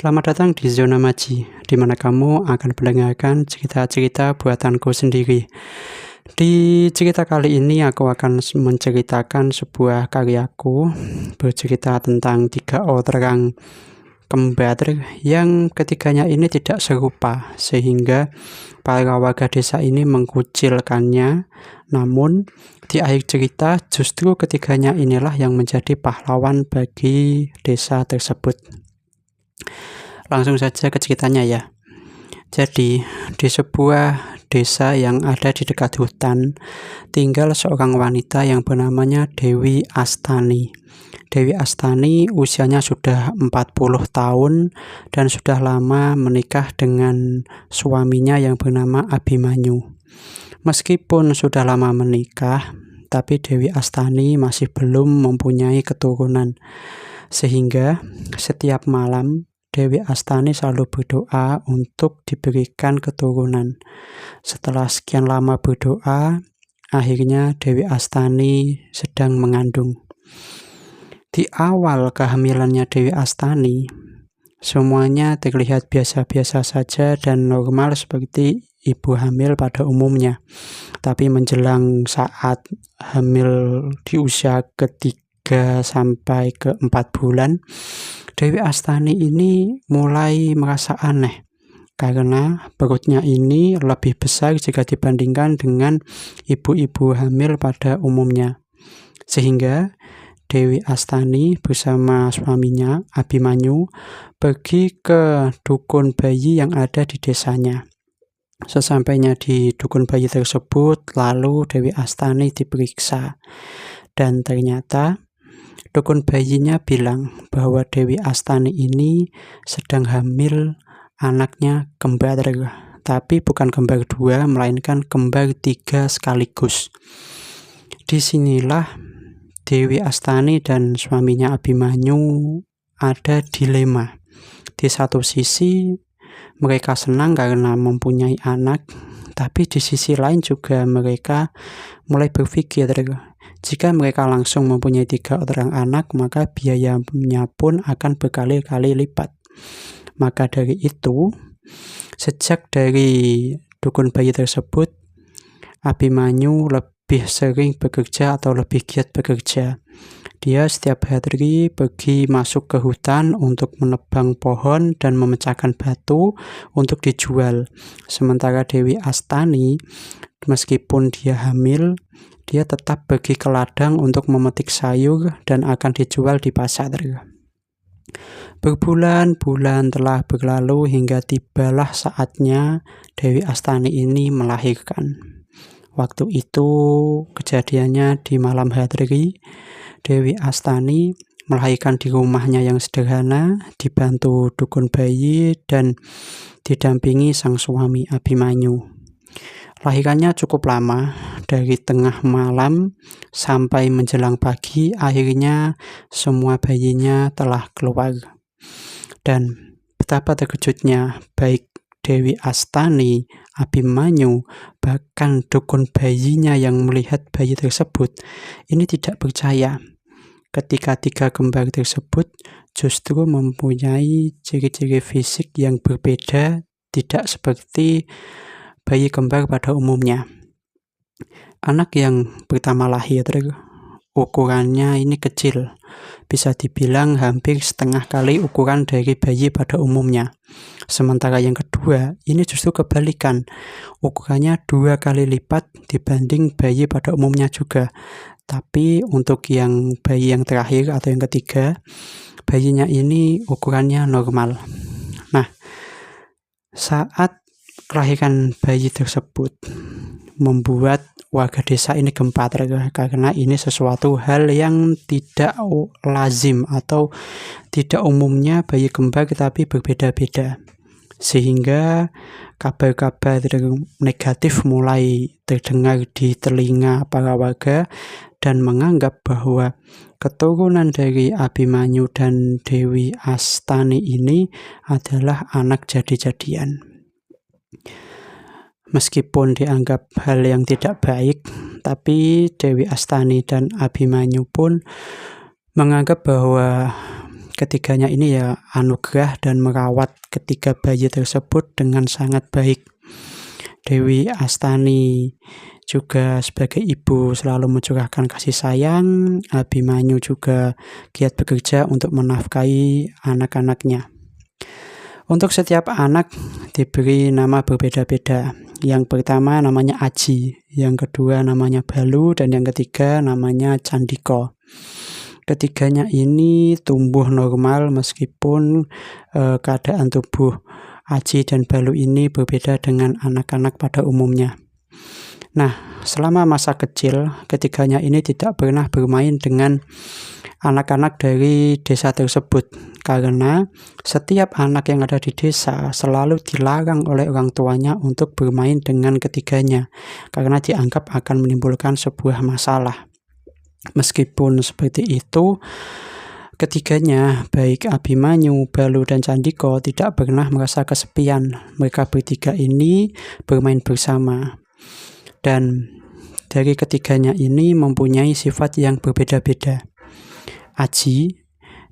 Selamat datang di Zona Maji, di mana kamu akan mendengarkan cerita-cerita buatanku sendiri. Di cerita kali ini aku akan menceritakan sebuah karyaku bercerita tentang 3 orang kembar yang ketiganya ini tidak serupa, sehingga para warga desa ini mengkucilkannya. Namun di akhir cerita justru ketiganya inilah yang menjadi pahlawan bagi desa tersebut. Langsung saja ke ceritanya ya. Jadi, di sebuah desa yang ada di dekat hutan, tinggal seorang wanita yang bernamanya Dewi Astani. Dewi Astani usianya sudah 40 tahun dan sudah lama menikah dengan suaminya yang bernama Abimanyu. Meskipun sudah lama menikah, tapi Dewi Astani masih belum mempunyai keturunan. Sehingga setiap malam Dewi Astani selalu berdoa untuk diberikan keturunan. Setelah sekian lama berdoa, akhirnya Dewi Astani sedang mengandung. Di awal kehamilannya Dewi Astani, semuanya terlihat biasa-biasa saja dan normal seperti ibu hamil pada umumnya. Tapi menjelang saat hamil di usia ke-3 sampai ke-4 bulan, Dewi Astani ini mulai merasa aneh karena perutnya ini lebih besar jika dibandingkan dengan ibu-ibu hamil pada umumnya. Sehingga Dewi Astani bersama suaminya Abimanyu pergi ke dukun bayi yang ada di desanya. Sesampainya di dukun bayi tersebut, lalu Dewi Astani diperiksa dan ternyata dukun bayinya bilang bahwa Dewi Astani ini sedang hamil anaknya kembar, tapi bukan kembar 2, melainkan kembar 3 sekaligus. Disinilah Dewi Astani dan suaminya Abimanyu ada dilema. Di satu sisi mereka senang karena mempunyai anak, tapi di sisi lain juga mereka mulai berpikir, jika mereka langsung mempunyai 3 orang anak, maka biayanya pun akan berkali-kali lipat. Maka dari itu, sejak dari dukun bayi tersebut, Abimanyu lebih sering bekerja atau lebih giat bekerja. Dia setiap hari pergi masuk ke hutan untuk menebang pohon dan memecahkan batu untuk dijual. Sementara Dewi Astani, meskipun dia hamil, dia tetap pergi ke ladang untuk memetik sayur dan akan dijual di pasar. Berbulan-bulan telah berlalu hingga tibalah saatnya Dewi Astani ini melahirkan. Waktu itu kejadiannya di malam hari. Dewi Astani melahirkan di rumahnya yang sederhana, dibantu dukun bayi dan didampingi sang suami Abimanyu. Lahirannya cukup lama, dari tengah malam sampai menjelang pagi. Akhirnya semua bayinya telah keluar. Dan betapa terkejutnya baik Dewi Astani, Abimanyu, bahkan dukun bayinya yang melihat bayi tersebut ini tidak percaya ketika 3 kembar tersebut justru mempunyai ciri-ciri fisik yang berbeda, tidak seperti bayi kembar pada umumnya. Anak yang pertama lahir ukurannya ini kecil, bisa dibilang hampir setengah kali ukuran dari bayi pada umumnya. Sementara yang kedua ini justru kebalikan, ukurannya 2 kali lipat dibanding bayi pada umumnya juga. Tapi untuk yang bayi yang terakhir atau yang ketiga, bayinya ini ukurannya normal. Nah, saat kelahiran bayi tersebut membuat warga desa ini gempar karena ini sesuatu hal yang tidak lazim atau tidak umumnya bayi kembar tapi berbeda-beda. Sehingga kabar-kabar negatif mulai terdengar di telinga para warga dan menganggap bahwa keturunan dari Abimanyu dan Dewi Astani ini adalah anak jadi-jadian. Meskipun dianggap hal yang tidak baik, tapi Dewi Astani dan Abimanyu pun menganggap bahwa ketiganya ini ya anugerah dan merawat ketiga bayi tersebut dengan sangat baik. Dewi Astani juga sebagai ibu selalu mencurahkan kasih sayang. Abimanyu juga giat bekerja untuk menafkahi anak-anaknya. Untuk setiap anak diberi nama berbeda-beda. Yang pertama namanya Aji, yang kedua namanya Balu, dan yang ketiga namanya Candika. Ketiganya ini tumbuh normal meskipun keadaan tubuh Aji dan Balu ini berbeda dengan anak-anak pada umumnya. Nah, selama masa kecil, ketiganya ini tidak pernah bermain dengan anak-anak dari desa tersebut, karena setiap anak yang ada di desa selalu dilarang oleh orang tuanya untuk bermain dengan ketiganya, karena dianggap akan menimbulkan sebuah masalah. Meskipun seperti itu, ketiganya, baik Abimanyu, Balu, dan Candika, tidak pernah merasa kesepian. Mereka bertiga ini bermain bersama. Dan dari ketiganya ini mempunyai sifat yang berbeda-beda. Aji,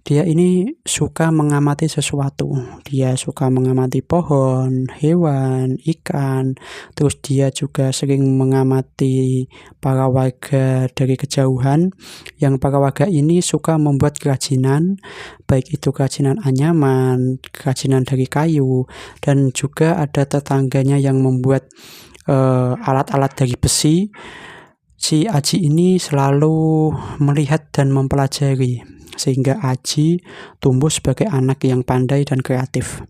dia ini suka mengamati sesuatu. Dia suka mengamati pohon, hewan, ikan. Terus dia juga sering mengamati para warga dari kejauhan. Yang para warga ini suka membuat kerajinan, baik itu kerajinan anyaman, kerajinan dari kayu, dan juga ada tetangganya yang membuat alat-alat dari besi. Si Aji ini selalu melihat dan mempelajari, sehingga Aji tumbuh sebagai anak yang pandai dan kreatif.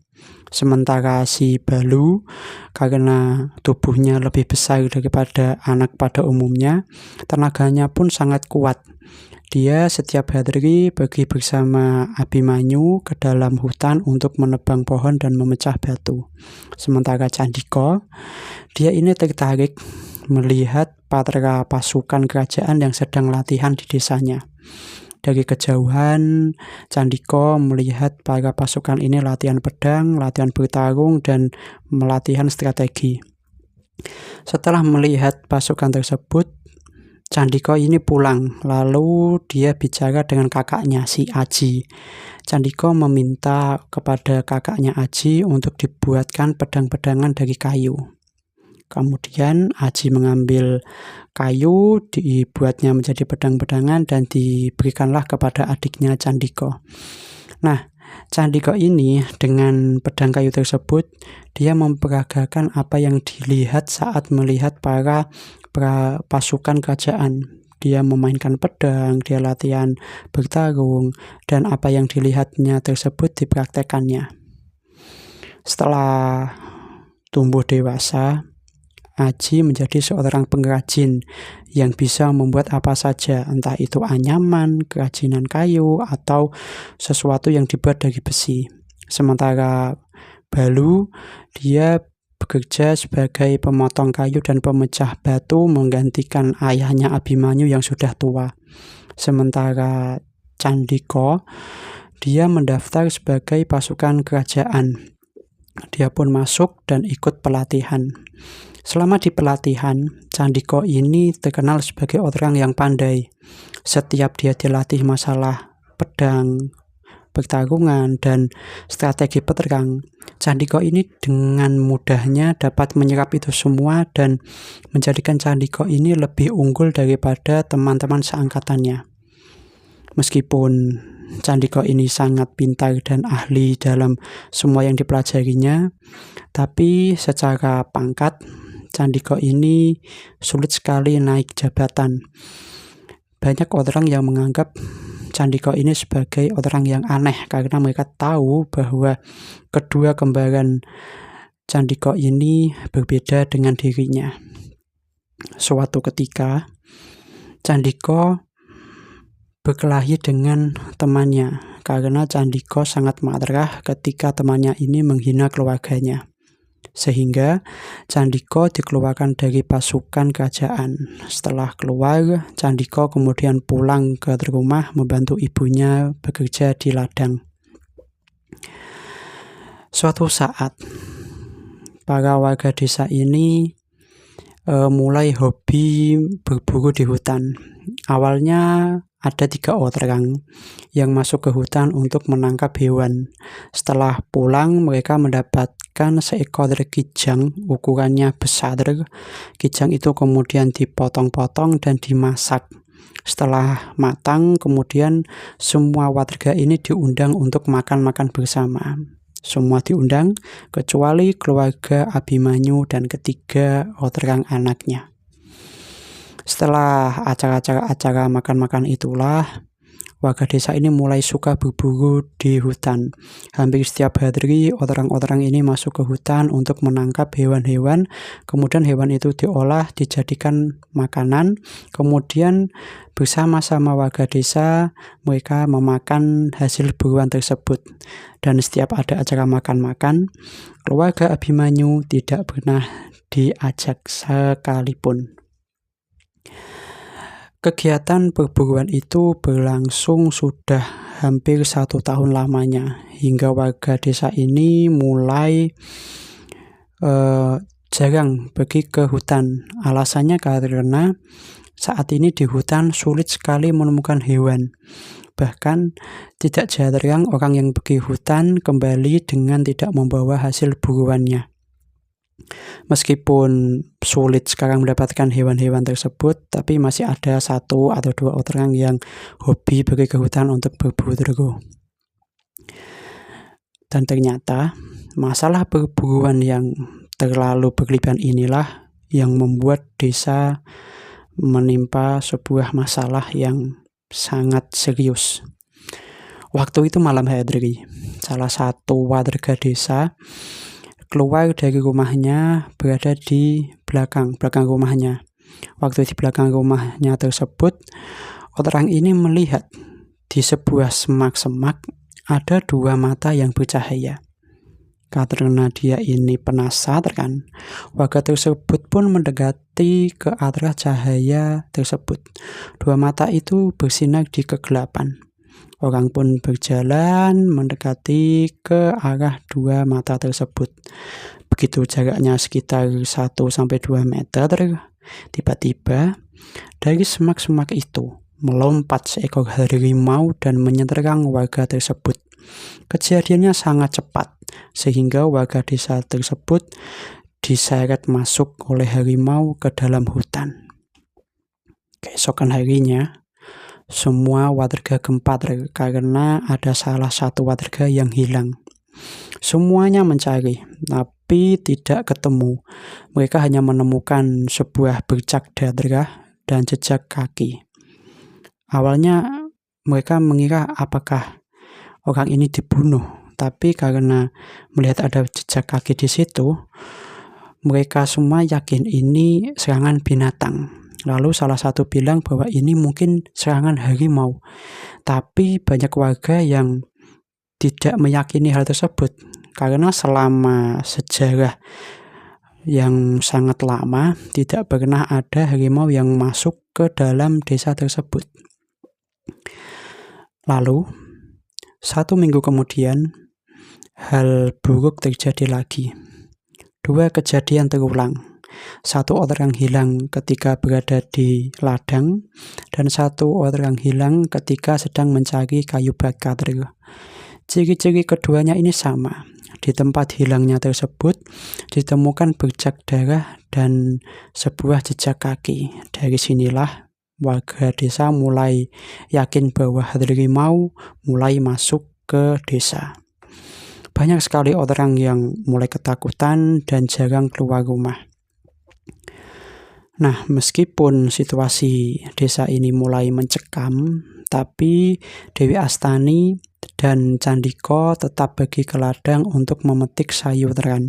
Sementara si Balu, karena tubuhnya lebih besar daripada anak pada umumnya, tenaganya pun sangat kuat. Dia setiap hari pergi bersama Abimanyu ke dalam hutan untuk menebang pohon dan memecah batu. Sementara Candika, dia ini tertarik melihat para pasukan kerajaan yang sedang latihan di desanya. Dari kejauhan, Candika melihat para pasukan ini latihan pedang, latihan bertarung, dan latihan strategi. Setelah melihat pasukan tersebut, Candika ini pulang, lalu dia bicara dengan kakaknya, si Aji. Candika meminta kepada kakaknya Aji untuk dibuatkan pedang-pedangan dari kayu. Kemudian Aji mengambil kayu, dibuatnya menjadi pedang-pedangan, dan diberikanlah kepada adiknya Candika. Nah, Candika ini dengan pedang kayu tersebut, dia memperagakan apa yang dilihat saat melihat para pasukan kerajaan. Dia memainkan pedang, dia latihan bertarung, dan apa yang dilihatnya tersebut dipraktekannya. Setelah tumbuh dewasa, Aji menjadi seorang pengrajin yang bisa membuat apa saja, entah itu anyaman, kerajinan kayu, atau sesuatu yang dibuat dari besi. Sementara Balu, dia bekerja sebagai pemotong kayu dan pemecah batu menggantikan ayahnya Abimanyu yang sudah tua. Sementara Candika, dia mendaftar sebagai pasukan kerajaan. Dia pun masuk dan ikut pelatihan. Selama di pelatihan, Candika ini terkenal sebagai orang yang pandai. Setiap dia dilatih masalah pedang, pertarungan, dan strategi peterang, Candika ini dengan mudahnya dapat menyerap itu semua dan menjadikan Candika ini lebih unggul daripada teman-teman seangkatannya. Meskipun Candika ini sangat pintar dan ahli dalam semua yang dipelajarinya, tapi secara pangkat Candika ini sulit sekali naik jabatan. Banyak orang yang menganggap Candika ini sebagai orang yang aneh karena mereka tahu bahwa kedua kembaran Candika ini berbeda dengan dirinya. Suatu ketika, Candika berkelahi dengan temannya karena Candika sangat marah ketika temannya ini menghina keluarganya. Sehingga Candika dikeluarkan dari pasukan kerajaan. Setelah keluar, Candika kemudian pulang ke rumah membantu ibunya bekerja di ladang. Suatu saat, para warga desa ini mulai hobi berburu di hutan. Awalnya ada 3 orang yang masuk ke hutan untuk menangkap hewan. Setelah pulang, mereka mendapatkan seekor kijang, ukurannya besar. Kijang itu kemudian dipotong-potong dan dimasak. Setelah matang, kemudian semua warga ini diundang untuk makan-makan bersama. Semua diundang, kecuali keluarga Abimanyu dan ketiga orang anaknya. Setelah acara makan-makan itulah, warga desa ini mulai suka berburu di hutan. Hampir setiap hari orang-orang ini masuk ke hutan untuk menangkap hewan-hewan. Kemudian hewan itu diolah, dijadikan makanan. Kemudian bersama-sama warga desa mereka memakan hasil buruan tersebut. Dan setiap ada acara makan-makan, keluarga Abimanyu tidak pernah diajak sekalipun. Kegiatan perburuan itu berlangsung sudah hampir 1 tahun lamanya, hingga warga desa ini mulai jarang pergi ke hutan. Alasannya karena saat ini di hutan sulit sekali menemukan hewan. Bahkan tidak jarang orang yang pergi hutan kembali dengan tidak membawa hasil buruannya. Meskipun sulit sekarang mendapatkan hewan-hewan tersebut, tapi masih ada 1 atau 2 orang yang hobi pergi ke hutan untuk berburu. Dan ternyata masalah perburuan yang terlalu berlebihan inilah yang membuat desa menimpa sebuah masalah yang sangat serius. Waktu itu malam hari, salah satu warga desa keluar dari rumahnya, berada di belakang rumahnya. Waktu di belakang rumahnya tersebut, orang ini melihat di sebuah semak-semak ada 2 mata yang bercahaya. Karena dia ini penasaran, warga tersebut pun mendekati ke arah cahaya tersebut. 2 mata itu bersinar di kegelapan. Orang pun berjalan mendekati ke arah 2 mata tersebut. Begitu jaraknya sekitar 1-2 meter, tiba-tiba dari semak-semak itu melompat seekor harimau dan menyerang warga tersebut. Kejadiannya sangat cepat, sehingga warga desa tersebut diseret masuk oleh harimau ke dalam hutan. Keesokan harinya, semua warga gempar karena ada salah satu warga yang hilang. Semuanya mencari, tapi tidak ketemu. Mereka hanya menemukan sebuah bercak darah dan jejak kaki. Awalnya mereka mengira apakah orang ini dibunuh, tapi karena melihat ada jejak kaki di situ, mereka semua yakin ini serangan binatang. Lalu salah satu bilang bahwa ini mungkin serangan harimau. Tapi banyak warga yang tidak meyakini hal tersebut. Karena selama sejarah yang sangat lama, tidak pernah ada harimau yang masuk ke dalam desa tersebut. Lalu, 1 minggu kemudian, hal buruk terjadi lagi. 2 kejadian terulang. 1 orang hilang ketika berada di ladang, dan 1 orang hilang ketika sedang mencari kayu bakar. Ciri-ciri keduanya ini sama. Di tempat hilangnya tersebut ditemukan bercak darah dan sebuah jejak kaki. Dari sinilah warga desa mulai yakin bahwa harimau mulai masuk ke desa. Banyak sekali orang yang mulai ketakutan dan jarang keluar rumah. Nah, meskipun situasi desa ini mulai mencekam, tapi Dewi Astani dan Candika tetap pergi ke ladang untuk memetik sayuran.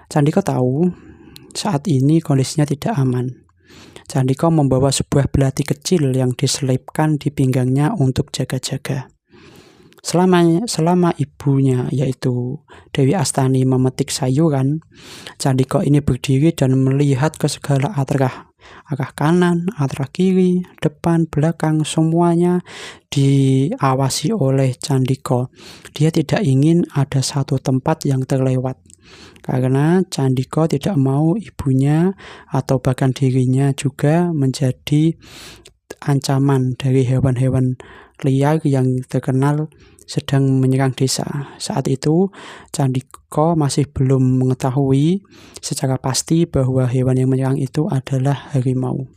Candika tahu saat ini kondisinya tidak aman. Candika membawa sebuah belati kecil yang diselipkan di pinggangnya untuk jaga-jaga. Selama ibunya yaitu Dewi Astani memetik sayuran, Candika ini berdiri dan melihat ke segala arah kanan, arah kiri, depan, belakang, semuanya diawasi oleh Candika. Dia tidak ingin ada satu tempat yang terlewat, karena Candika tidak mau ibunya atau bahkan dirinya juga menjadi ancaman dari hewan-hewan liar yang terkenal sedang menyerang desa. Saat itu Candika masih belum mengetahui secara pasti bahwa hewan yang menyerang itu adalah harimau.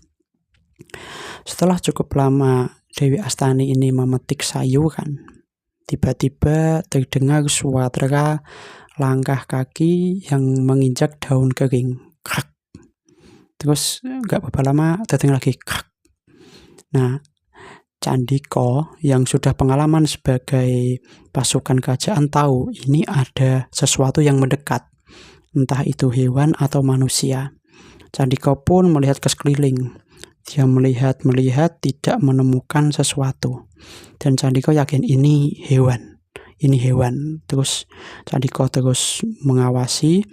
Setelah cukup lama Dewi Astani ini memetik sayuran, tiba-tiba terdengar suara langkah kaki yang menginjak daun kering. Krak. Terus gak berapa lama terdengar lagi krak. Nah, Candika yang sudah pengalaman sebagai pasukan kerajaan tahu ini ada sesuatu yang mendekat, entah itu hewan atau manusia. Candika pun melihat ke sekeliling. Dia melihat tidak menemukan sesuatu. Dan Candika yakin ini hewan. Terus Candika terus mengawasi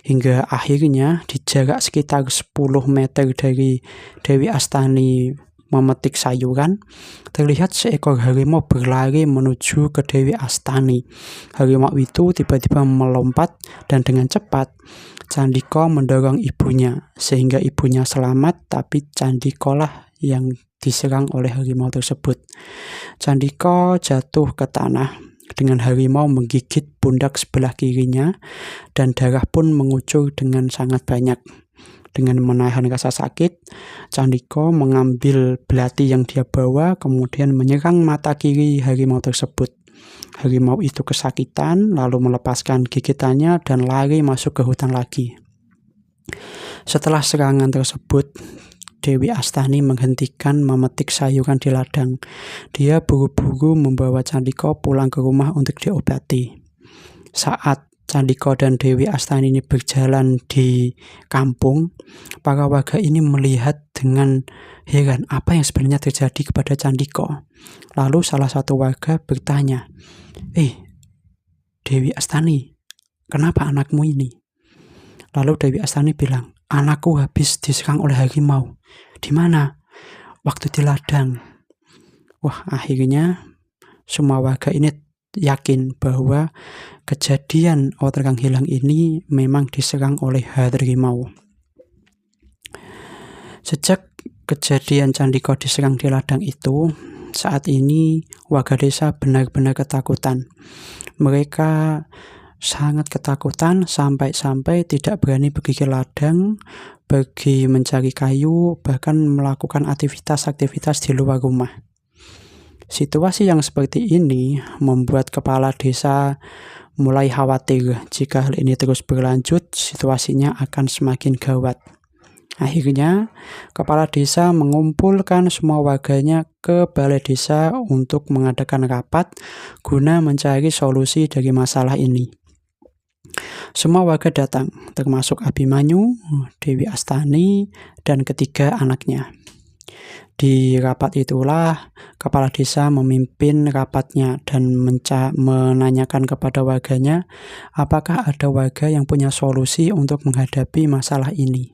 hingga akhirnya di jarak sekitar 10 meter dari Dewi Astani memetik sayuran, terlihat seekor harimau berlari menuju ke Dewi Astani. Harimau itu tiba-tiba melompat dan dengan cepat Candika mendorong ibunya sehingga ibunya selamat, tapi Candika lah yang diserang oleh harimau tersebut. Candika jatuh ke tanah dengan harimau menggigit pundak sebelah kirinya dan darah pun mengucur dengan sangat banyak. Dengan menahan rasa sakit, Candika mengambil belati yang dia bawa kemudian menyerang mata kiri harimau tersebut. Harimau itu kesakitan lalu melepaskan gigitannya dan lari masuk ke hutan lagi. Setelah serangan tersebut, Dewi Astani menghentikan memetik sayuran di ladang. Dia buru-buru membawa Candika pulang ke rumah untuk diobati. Saat Candika dan Dewi Astani ini berjalan di kampung, para warga ini melihat dengan heran apa yang sebenarnya terjadi kepada Candika. Lalu salah satu warga bertanya, Dewi Astani, kenapa anakmu ini? Lalu Dewi Astani bilang, anakku habis diserang oleh harimau. Di mana? Waktu di ladang. Wah, akhirnya semua warga ini yakin bahwa kejadian orang hilang ini memang diserang oleh harimau. Sejak kejadian Candika diserang di ladang itu, saat ini warga desa benar-benar ketakutan. Mereka sangat ketakutan sampai-sampai tidak berani pergi ke ladang, pergi mencari kayu, bahkan melakukan aktivitas-aktivitas di luar rumah. Situasi yang seperti ini membuat kepala desa mulai khawatir jika hal ini terus berlanjut, situasinya akan semakin gawat. Akhirnya, kepala desa mengumpulkan semua warganya ke balai desa untuk mengadakan rapat guna mencari solusi dari masalah ini. Semua warga datang, termasuk Abimanyu, Dewi Astani, dan ketiga anaknya. Di rapat itulah kepala desa memimpin rapatnya dan menanyakan kepada warganya apakah ada warga yang punya solusi untuk menghadapi masalah ini.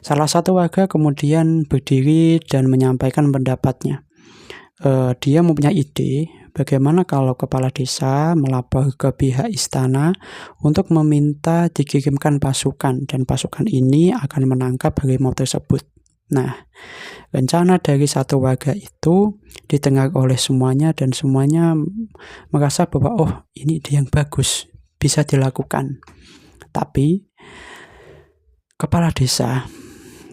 Salah satu warga kemudian berdiri dan menyampaikan pendapatnya. Dia mempunyai ide bagaimana kalau kepala desa melapor ke pihak istana untuk meminta dikirimkan pasukan dan pasukan ini akan menangkap harimau tersebut. Nah, rencana dari satu warga itu didengar oleh semuanya dan semuanya merasa bahwa ini ide yang bagus, bisa dilakukan. Tapi kepala desa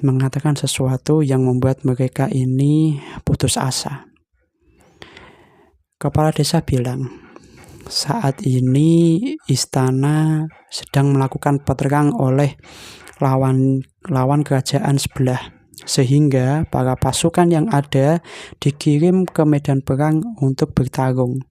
mengatakan sesuatu yang membuat mereka ini putus asa. Kepala desa bilang, saat ini istana sedang melakukan perang oleh lawan kerajaan sebelah. Sehingga para pasukan yang ada dikirim ke medan perang untuk bertarung.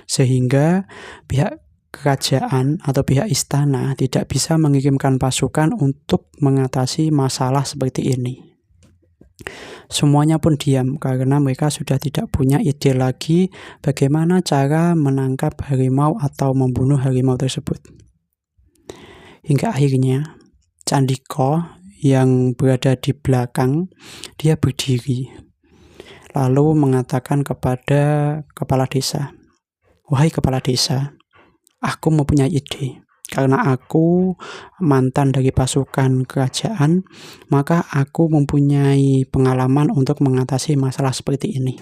Sehingga pihak kerajaan atau pihak istana tidak bisa mengirimkan pasukan untuk mengatasi masalah seperti ini. Semuanya pun diam karena mereka sudah tidak punya ide lagi bagaimana cara menangkap harimau atau membunuh harimau tersebut. Hingga akhirnya Candika yang berada di belakang, dia berdiri lalu mengatakan kepada kepala desa, "Wahai kepala desa, aku mempunyai ide. Karena aku mantan dari pasukan kerajaan, maka aku mempunyai pengalaman untuk mengatasi masalah seperti ini.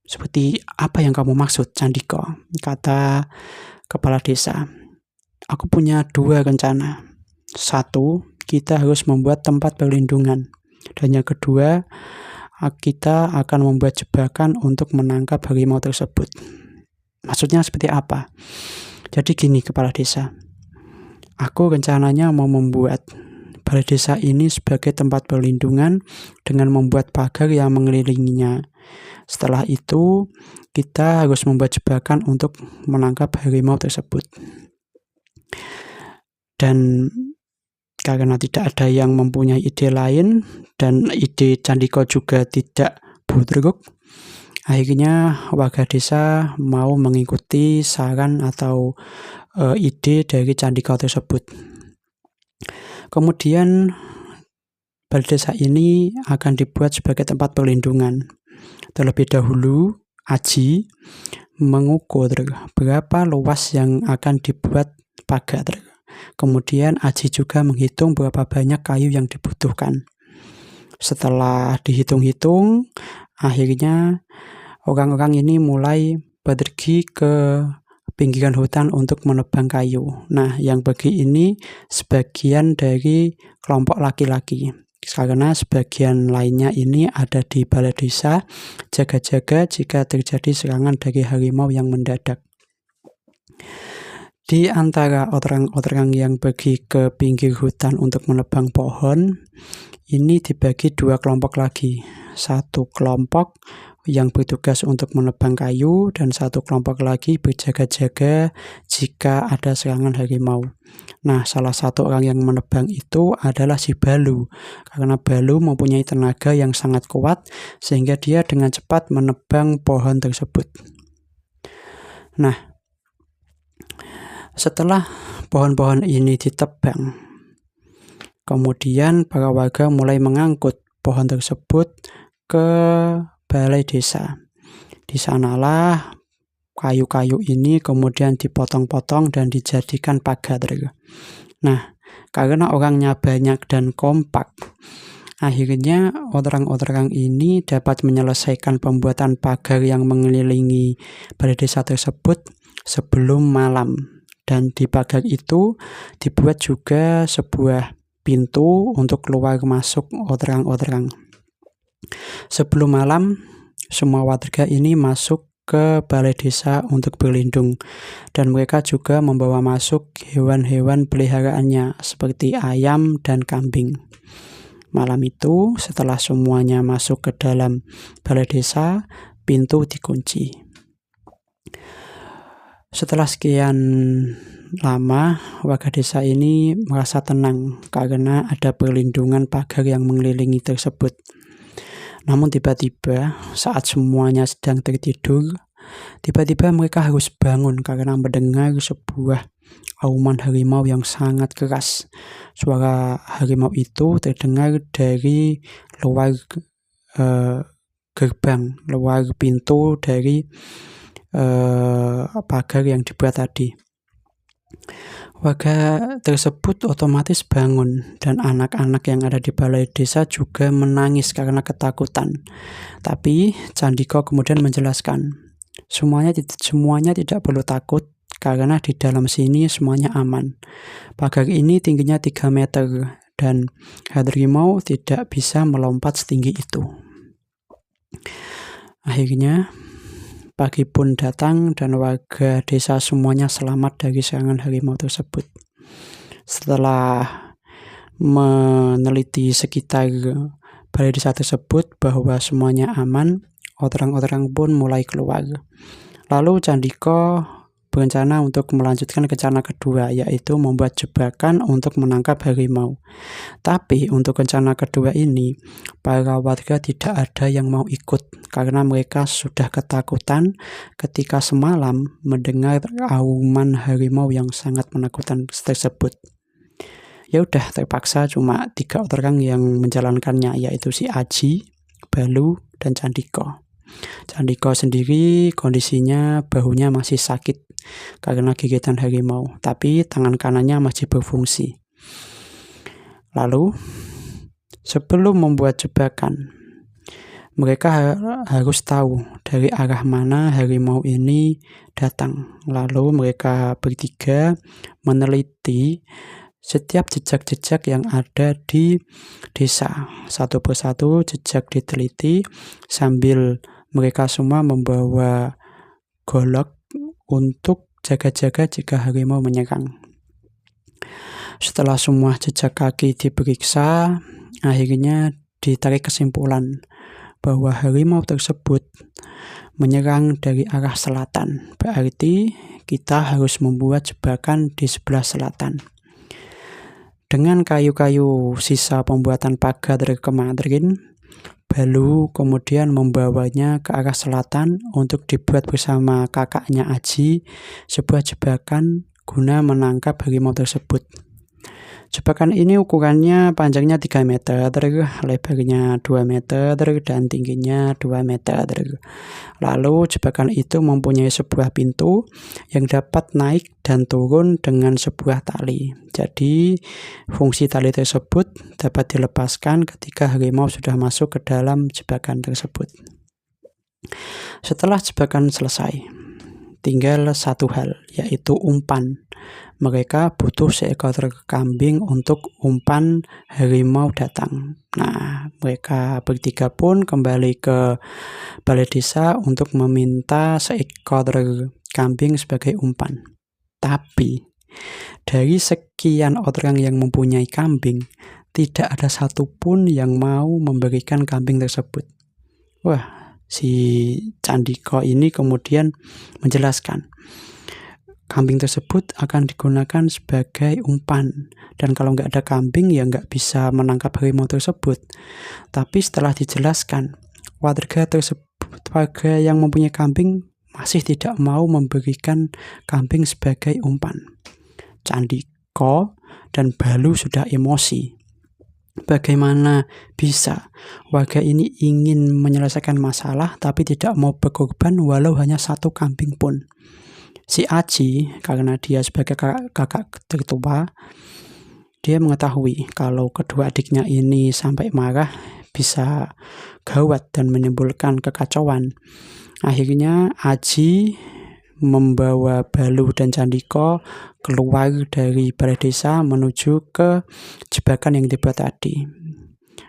"Seperti apa yang kamu maksud, Candika?" kata kepala desa. "Aku punya 2 rencana. Satu, kita harus membuat tempat perlindungan. Dan yang kedua, kita akan membuat jebakan untuk menangkap harimau tersebut." Maksudnya seperti apa? Jadi gini kepala desa, aku rencananya mau membuat balai desa ini sebagai tempat perlindungan dengan membuat pagar yang mengelilinginya. Setelah itu, kita harus membuat jebakan untuk menangkap harimau tersebut. Dan karena tidak ada yang mempunyai ide lain dan ide Candika juga tidak budruk, akhirnya warga desa mau mengikuti saran atau ide dari Candika tersebut. Kemudian balai desa ini akan dibuat sebagai tempat perlindungan. Terlebih dahulu, Aji mengukur berapa luas yang akan dibuat pagar. Kemudian Aji juga menghitung berapa banyak kayu yang dibutuhkan. Setelah dihitung-hitung, akhirnya orang-orang ini mulai pergi ke pinggiran hutan untuk menebang kayu. Nah, yang pergi ini sebagian dari kelompok laki-laki. Karena sebagian lainnya ini ada di balai desa, jaga-jaga jika terjadi serangan dari harimau yang mendadak. Di antara orang-orang yang pergi ke pinggir hutan untuk menebang pohon, ini dibagi 2 kelompok lagi. Satu kelompok yang bertugas untuk menebang kayu dan satu kelompok lagi berjaga-jaga jika ada serangan harimau. Nah, salah satu orang yang menebang itu adalah si Balu. Karena Balu mempunyai tenaga yang sangat kuat sehingga dia dengan cepat menebang pohon tersebut. Nah, setelah pohon-pohon ini ditebang, kemudian para warga mulai mengangkut pohon tersebut ke balai desa. Di sanalah kayu-kayu ini kemudian dipotong-potong dan dijadikan pagar. Nah, karena orangnya banyak dan kompak, akhirnya orang-orang ini dapat menyelesaikan pembuatan pagar yang mengelilingi balai desa tersebut sebelum malam. Dan di pagar itu dibuat juga sebuah pintu untuk keluar masuk orang-orang. Sebelum malam, semua warga ini masuk ke balai desa untuk berlindung. Dan mereka juga membawa masuk hewan-hewan peliharaannya seperti ayam dan kambing. Malam itu, setelah semuanya masuk ke dalam balai desa, pintu dikunci. Setelah sekian lama, warga desa ini merasa tenang karena ada perlindungan pagar yang mengelilingi tersebut. Namun tiba-tiba saat semuanya sedang tertidur, tiba-tiba mereka harus bangun karena mendengar sebuah auman harimau yang sangat keras. Suara harimau itu terdengar dari luar gerbang, luar pintu dari pagar yang dibuat tadi. Warga tersebut otomatis bangun dan anak-anak yang ada di balai desa juga menangis karena ketakutan. Tapi Candika kemudian menjelaskan, semuanya tidak perlu takut karena di dalam sini semuanya aman. Pagar ini tingginya 3 meter dan harimau tidak bisa melompat setinggi itu. Akhirnya pagi pun datang dan warga desa semuanya selamat dari serangan harimau tersebut. Setelah meneliti sekitar balai desa tersebut bahwa semuanya aman, orang-orang pun mulai keluar. Lalu Candika berencana untuk melanjutkan rencana kedua, yaitu membuat jebakan untuk menangkap harimau. Tapi untuk rencana kedua ini, para warga tidak ada yang mau ikut karena mereka sudah ketakutan ketika semalam mendengar auman harimau yang sangat menakutkan tersebut. Ya udah, terpaksa cuma 3 orang yang menjalankannya, yaitu si Aji, Balu, dan Candika. Candika sendiri kondisinya bahunya masih sakit karena gigitan harimau, tapi tangan kanannya masih berfungsi. Lalu, sebelum membuat jebakan, mereka harus tahu dari arah mana harimau ini datang. Lalu mereka bertiga meneliti setiap jejak-jejak yang ada di desa. Satu persatu jejak diteliti sambil mereka semua membawa golok untuk jaga-jaga jika harimau menyerang. Setelah semua jejak kaki diperiksa, akhirnya ditarik kesimpulan bahwa harimau tersebut menyerang dari arah selatan. Berarti kita harus membuat jebakan di sebelah selatan. Dengan kayu-kayu sisa pembuatan pagar dari kemarin, Balu kemudian membawanya ke arah selatan untuk dibuat bersama kakaknya Aji sebuah jebakan guna menangkap harimau tersebut. Jebakan ini ukurannya panjangnya 3 meter, lebarnya 2 meter, dan tingginya 2 meter. Lalu jebakan itu mempunyai sebuah pintu yang dapat naik dan turun dengan sebuah tali. Jadi fungsi tali tersebut dapat dilepaskan ketika harimau sudah masuk ke dalam jebakan tersebut. Setelah jebakan selesai, tinggal satu hal, yaitu umpan. Mereka butuh seekor kambing untuk umpan harimau datang. Nah, mereka bertiga pun kembali ke balai desa untuk meminta seekor kambing sebagai umpan. Tapi, dari sekian orang yang mempunyai kambing, tidak ada satupun yang mau memberikan kambing tersebut. Wah, si Candika ini kemudian menjelaskan, kambing tersebut akan digunakan sebagai umpan. Dan kalau nggak ada kambing, ya nggak bisa menangkap harimau tersebut. Tapi setelah dijelaskan, warga yang mempunyai kambing masih tidak mau memberikan kambing sebagai umpan. Candika dan Balu sudah emosi. Bagaimana bisa warga ini ingin menyelesaikan masalah tapi tidak mau berkorban walau hanya satu kambing pun. Si Aji, karena dia sebagai kakak tertua, dia mengetahui kalau kedua adiknya ini sampai marah bisa gawat dan menimbulkan kekacauan. Akhirnya Aji membawa Balu dan Candika keluar dari balai desa menuju ke jebakan yang dibuat tadi.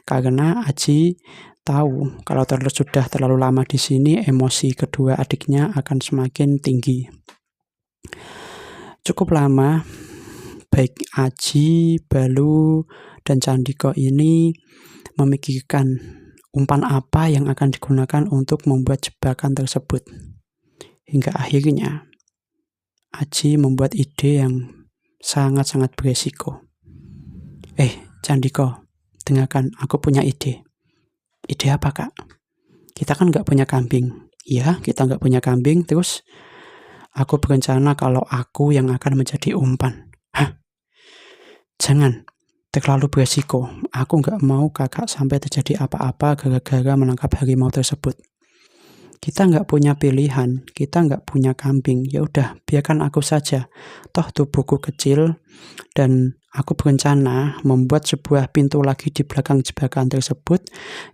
Karena Aji tahu kalau sudah terlalu lama di sini, emosi kedua adiknya akan semakin tinggi. Cukup lama, baik Aji, Balu, dan Candika ini memikirkan umpan apa yang akan digunakan untuk membuat jebakan tersebut. Hingga akhirnya, Aji membuat ide yang sangat-sangat beresiko. Candika, dengarkan, aku punya ide. Ide apa, Kak? Kita kan nggak punya kambing. Iya, kita nggak punya kambing, terus aku berencana kalau aku yang akan menjadi umpan. Hah? Jangan, terlalu beresiko. Aku nggak mau kakak sampai terjadi apa-apa gara-gara menangkap harimau tersebut. Kita nggak punya pilihan, kita nggak punya kambing. Ya udah, biarkan aku saja. Toh tubuhku kecil dan aku berencana membuat sebuah pintu lagi di belakang jebakan tersebut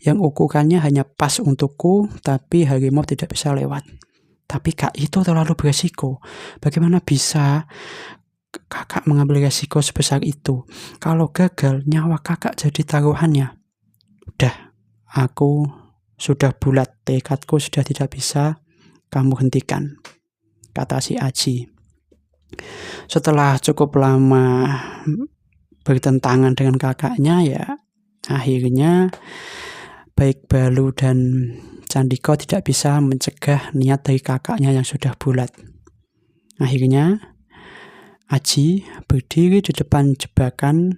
yang ukurannya hanya pas untukku, tapi harimau tidak bisa lewat. Tapi Kak, itu terlalu beresiko. Bagaimana bisa kakak mengambil resiko sebesar itu? Kalau gagal, nyawa kakak jadi taruhannya. Udah, aku sudah bulat, tekadku sudah tidak bisa kamu hentikan, kata si Aji. Setelah cukup lama bertentangan dengan kakaknya, ya akhirnya baik Balu dan Candika tidak bisa mencegah niat dari kakaknya yang sudah bulat. Akhirnya Aji berdiri di depan jebakan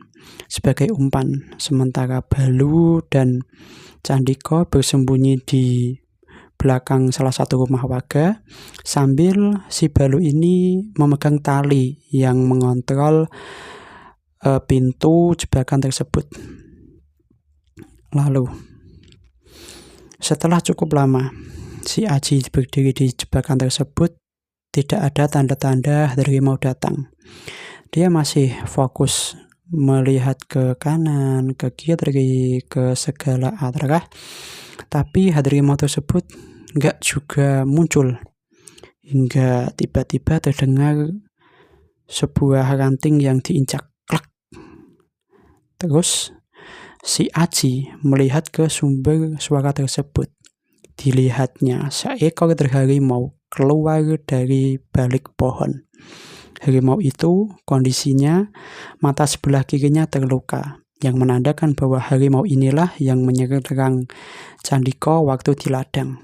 sebagai umpan, sementara Balu dan Candika bersembunyi di belakang salah satu rumah warga sambil si Balu ini memegang tali yang mengontrol pintu jebakan tersebut. Lalu setelah cukup lama, si Aji berdiri di jebakan tersebut, tidak ada tanda-tanda harimau datang. Dia masih fokus melihat ke kanan, ke kiri, ke segala arah, tapi harimau tersebut nggak juga muncul. Hingga tiba-tiba terdengar sebuah ranting yang diinjak. Klak. Terus si Aji melihat ke sumber suara tersebut. Dilihatnya seekor harimau keluar dari balik pohon. Harimau itu kondisinya mata sebelah kirinya terluka, yang menandakan bahwa harimau inilah yang menyerang Candika waktu di ladang.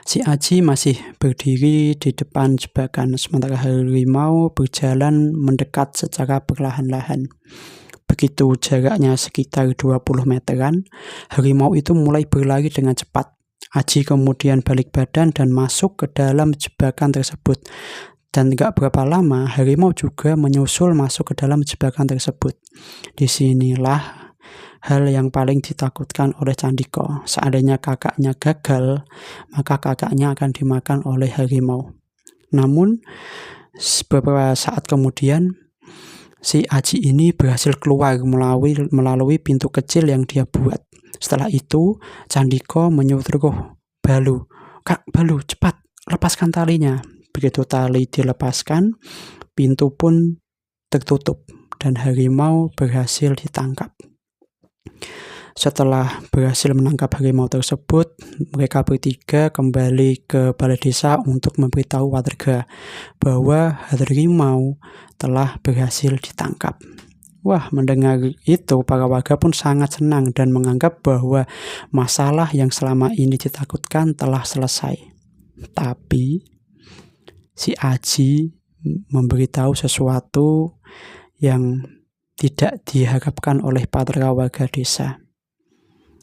Si Aji masih berdiri di depan jebakan, sementara harimau berjalan mendekat secara perlahan-lahan. Begitu jaraknya sekitar 20 meteran, harimau itu mulai berlari dengan cepat. Aji kemudian balik badan dan masuk ke dalam jebakan tersebut. Dan gak berapa lama, harimau juga menyusul masuk ke dalam jebakan tersebut. Disinilah hal yang paling ditakutkan oleh Candika. Seandainya kakaknya gagal, maka kakaknya akan dimakan oleh harimau. Namun, beberapa saat kemudian, si Aji ini berhasil keluar melalui pintu kecil yang dia buat. Setelah itu, Candika menyuruh Balu, "Kak, Balu, cepat, lepaskan talinya." Begitu tali dilepaskan, pintu pun tertutup dan harimau berhasil ditangkap. Setelah berhasil menangkap harimau tersebut, mereka bertiga kembali ke balai desa untuk memberitahu warga bahwa harimau telah berhasil ditangkap. Wah, mendengar itu para warga pun sangat senang dan menganggap bahwa masalah yang selama ini ditakutkan telah selesai. Tapi si Aji memberitahu sesuatu yang tidak diharapkan oleh para warga desa.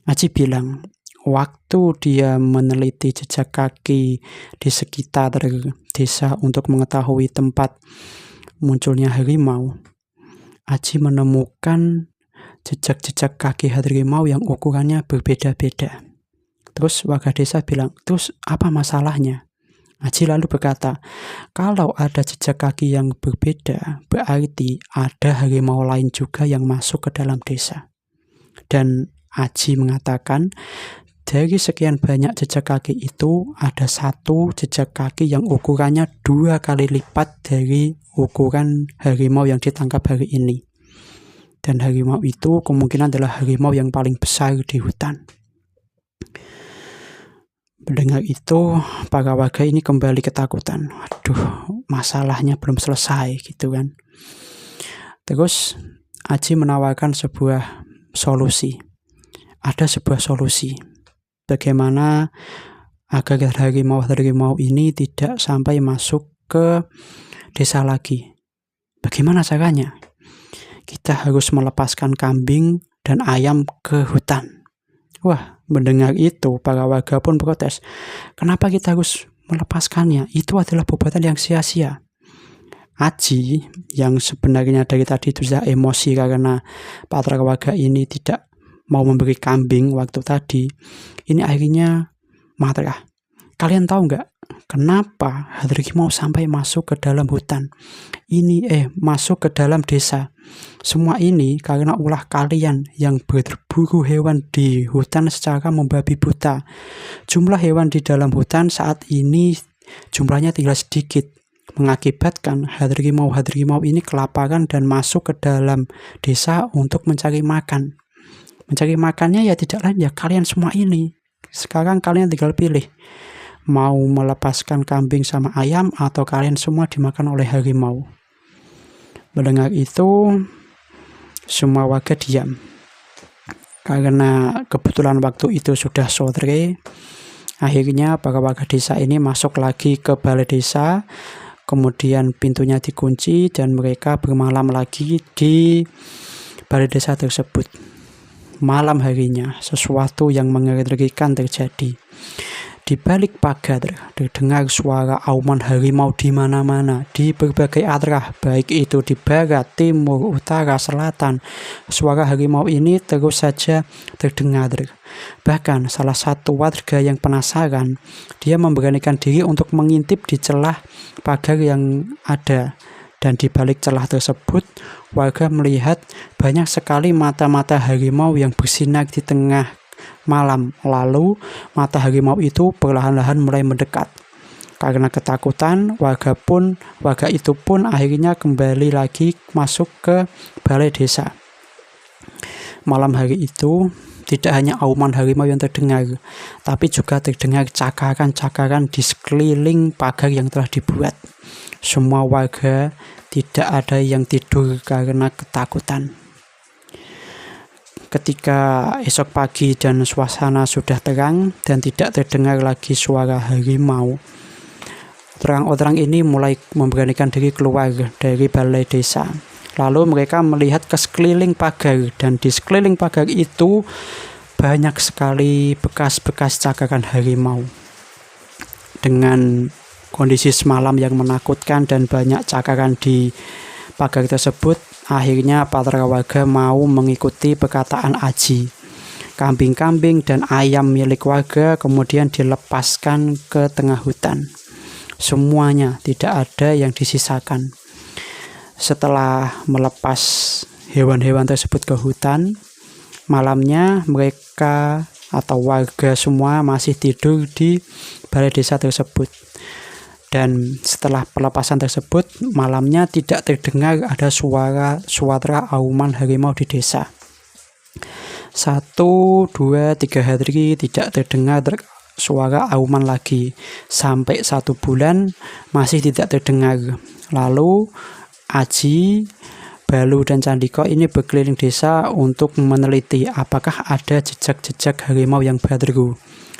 Aji bilang, waktu dia meneliti jejak kaki di sekitar desa untuk mengetahui tempat munculnya harimau, Aji menemukan jejak-jejak kaki harimau yang ukurannya berbeda-beda. Terus warga desa bilang, "Terus apa masalahnya?" Aji lalu berkata, kalau ada jejak kaki yang berbeda, berarti ada harimau lain juga yang masuk ke dalam desa. Dan Aji mengatakan, dari sekian banyak jejak kaki itu, ada satu jejak kaki yang ukurannya 2 kali lipat dari ukuran harimau yang ditangkap hari ini. Dan harimau itu kemungkinan adalah harimau yang paling besar di hutan. Mendengar itu, para warga ini kembali ketakutan. Aduh, masalahnya belum selesai gitu kan. Terus Aji menawarkan sebuah solusi. Ada sebuah solusi. Bagaimana agar harimau-harimau ini tidak sampai masuk ke desa lagi. Bagaimana caranya? Kita harus melepaskan kambing dan ayam ke hutan. Wah, mendengar itu, para warga pun protes. Kenapa kita harus melepaskannya? Itu adalah perbuatan yang sia-sia. Aji, yang sebenarnya dari tadi itu sudah emosi karena para warga ini tidak mau memberi kambing waktu tadi, ini akhirnya marah. Kalian tahu nggak kenapa harimau sampai masuk ke dalam hutan? Masuk ke dalam desa. Semua ini karena ulah kalian yang berburu hewan di hutan secara membabi buta. Jumlah hewan di dalam hutan saat ini jumlahnya tinggal sedikit, mengakibatkan harimau-harimau ini kelaparan dan masuk ke dalam desa untuk mencari makan. Mencari makannya ya tidak lain ya kalian semua ini. Sekarang kalian tinggal pilih, mau melepaskan kambing sama ayam atau kalian semua dimakan oleh harimau. Mendengar itu, semua warga diam. Karena kebetulan waktu itu sudah sore, akhirnya para warga desa ini masuk lagi ke balai desa, kemudian pintunya dikunci dan mereka bermalam lagi di balai desa tersebut. Malam harinya, sesuatu yang mengerikan terjadi. Di balik pagar terdengar suara auman harimau di mana-mana, di berbagai arah, baik itu di barat, timur, utara, selatan. Suara harimau ini terus saja terdengar. Bahkan salah satu warga yang penasaran, dia memberanikan diri untuk mengintip di celah pagar yang ada. Dan di balik celah tersebut, warga melihat banyak sekali mata-mata harimau yang bersinar di tengah malam. Lalu mata harimau itu perlahan-lahan mulai mendekat. Karena ketakutan, warga itu pun akhirnya kembali lagi masuk ke balai desa. Malam hari itu tidak hanya auman harimau yang terdengar, tapi juga terdengar cakaran-cakaran di sekeliling pagar yang telah dibuat. Semua warga tidak ada yang tidur karena ketakutan. Ketika esok pagi dan suasana sudah terang dan tidak terdengar lagi suara harimau, orang-orang ini mulai memberanikan diri keluar dari balai desa. Lalu mereka melihat ke sekeliling pagar, dan di sekeliling pagar itu banyak sekali bekas-bekas cakaran harimau. Dengan kondisi semalam yang menakutkan dan banyak cakaran di pagar tersebut, akhirnya para warga mau mengikuti perkataan Aji. Kambing-kambing dan ayam milik warga kemudian dilepaskan ke tengah hutan. Semuanya, tidak ada yang disisakan. Setelah melepas hewan-hewan tersebut ke hutan, malamnya mereka atau warga semua masih tidur di balai desa tersebut. Dan setelah pelepasan tersebut, malamnya tidak terdengar ada suara auman harimau di desa. 1, 2, 3 hari tidak terdengar suara auman lagi. Sampai 1 bulan masih tidak terdengar. Lalu Aji, Balu, dan Candiko ini berkeliling desa untuk meneliti apakah ada jejak-jejak harimau yang baru.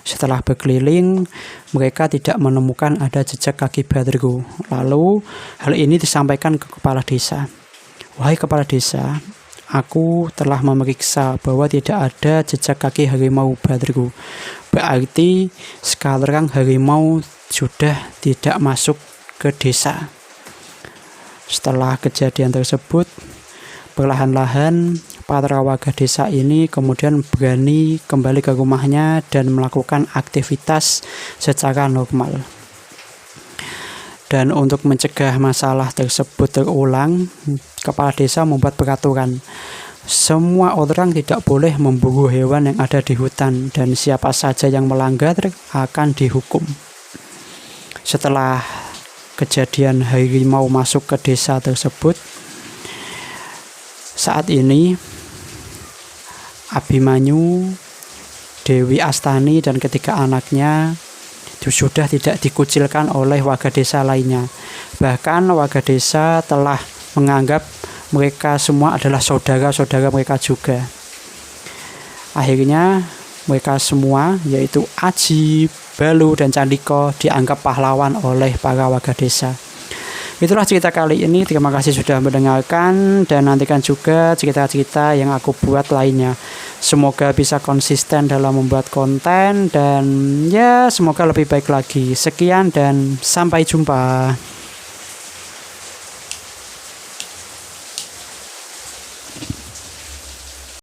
Setelah berkeliling, mereka tidak menemukan ada jejak kaki baru. Lalu hal ini disampaikan ke kepala desa. Wahai kepala desa, aku telah memeriksa bahwa tidak ada jejak kaki harimau baru. Berarti sekarang harimau sudah tidak masuk ke desa. Setelah kejadian tersebut, perlahan-lahan para warga desa ini kemudian berani kembali ke rumahnya dan melakukan aktivitas secara normal. Dan untuk mencegah masalah tersebut terulang, kepala desa membuat peraturan. Semua orang tidak boleh memburu hewan yang ada di hutan, dan siapa saja yang melanggar akan dihukum. Setelah kejadian harimau masuk ke desa tersebut, saat ini Abimanyu, Dewi Astani, dan ketiga anaknya sudah tidak dikucilkan oleh warga desa lainnya. Bahkan warga desa telah menganggap mereka semua adalah saudara-saudara mereka juga. Akhirnya mereka semua, yaitu Aji, Balu, dan Candiko, dianggap pahlawan oleh para warga desa. Itulah cerita kali ini. Terima kasih sudah mendengarkan, dan nantikan juga cerita-cerita yang aku buat lainnya. Semoga bisa konsisten dalam membuat konten, dan ya semoga lebih baik lagi. Sekian dan sampai jumpa.